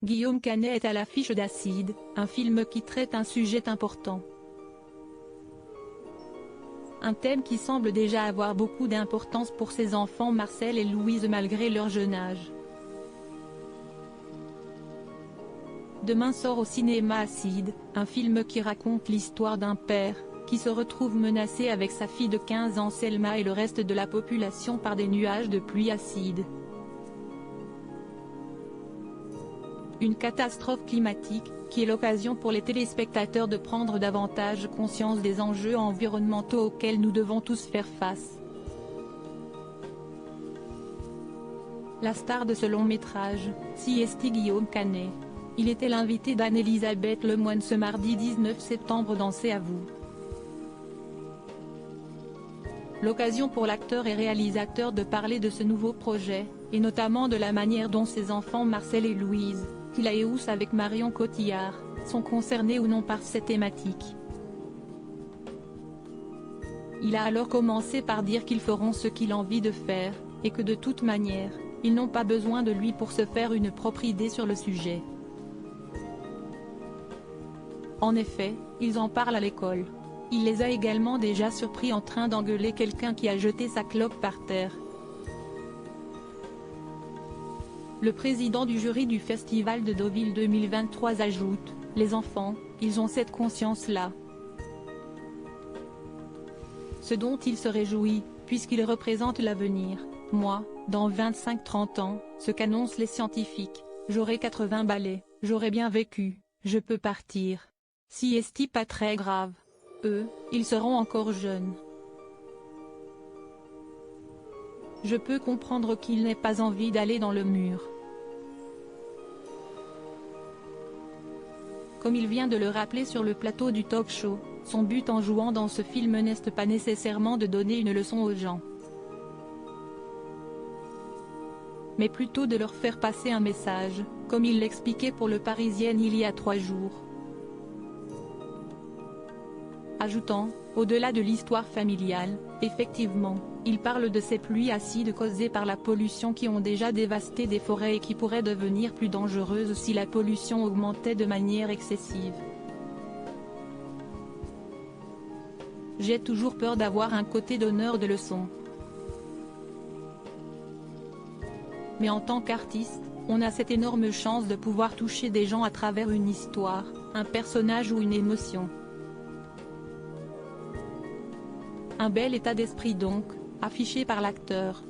Guillaume Canet est à l'affiche d'Acide, un film qui traite un sujet important. Un thème qui semble déjà avoir beaucoup d'importance pour ses enfants Marcel et Louise malgré leur jeune âge. Demain sort au cinéma Acide, un film qui raconte l'histoire d'un père, qui se retrouve menacé avec sa fille de 15 ans Selma et le reste de la population par des nuages de pluie acide. Une catastrophe climatique, qui est l'occasion pour les téléspectateurs de prendre davantage conscience des enjeux environnementaux auxquels nous devons tous faire face. La star de ce long métrage, c'est Guillaume Canet. Il était l'invité d'Anne-Elisabeth Lemoine ce mardi 19 septembre dans C'est à vous. L'occasion pour l'acteur et réalisateur de parler de ce nouveau projet, et notamment de la manière dont ses enfants Marcel et Louise, qu'il a eu avec Marion Cotillard, sont concernés ou non par cette thématique. Il a alors commencé par dire qu'ils feront ce qu'il a envie de faire, et que de toute manière, ils n'ont pas besoin de lui pour se faire une propre idée sur le sujet. En effet, ils en parlent à l'école. Il les a également déjà surpris en train d'engueuler quelqu'un qui a jeté sa clope par terre. Le président du jury du Festival de Deauville 2023 ajoute, « Les enfants, ils ont cette conscience-là. Ce dont il se réjouit, puisqu'ils représentent l'avenir. Moi, dans 25-30 ans, ce qu'annoncent les scientifiques, j'aurai 80 balais, j'aurai bien vécu, je peux partir. Si est pas très grave. Eux, ils seront encore jeunes. Je peux comprendre qu'ils n'aient pas envie d'aller dans le mur. » Comme il vient de le rappeler sur le plateau du talk-show, son but en jouant dans ce film n'est pas nécessairement de donner une leçon aux gens, mais plutôt de leur faire passer un message, comme il l'expliquait pour Le Parisien il y a 3 jours. Ajoutant, au-delà de l'histoire familiale, effectivement, il parle de ces pluies acides causées par la pollution qui ont déjà dévasté des forêts et qui pourraient devenir plus dangereuses si la pollution augmentait de manière excessive. J'ai toujours peur d'avoir un côté donneur de leçons. Mais en tant qu'artiste, on a cette énorme chance de pouvoir toucher des gens à travers une histoire, un personnage ou une émotion. Un bel état d'esprit donc, affiché par l'acteur.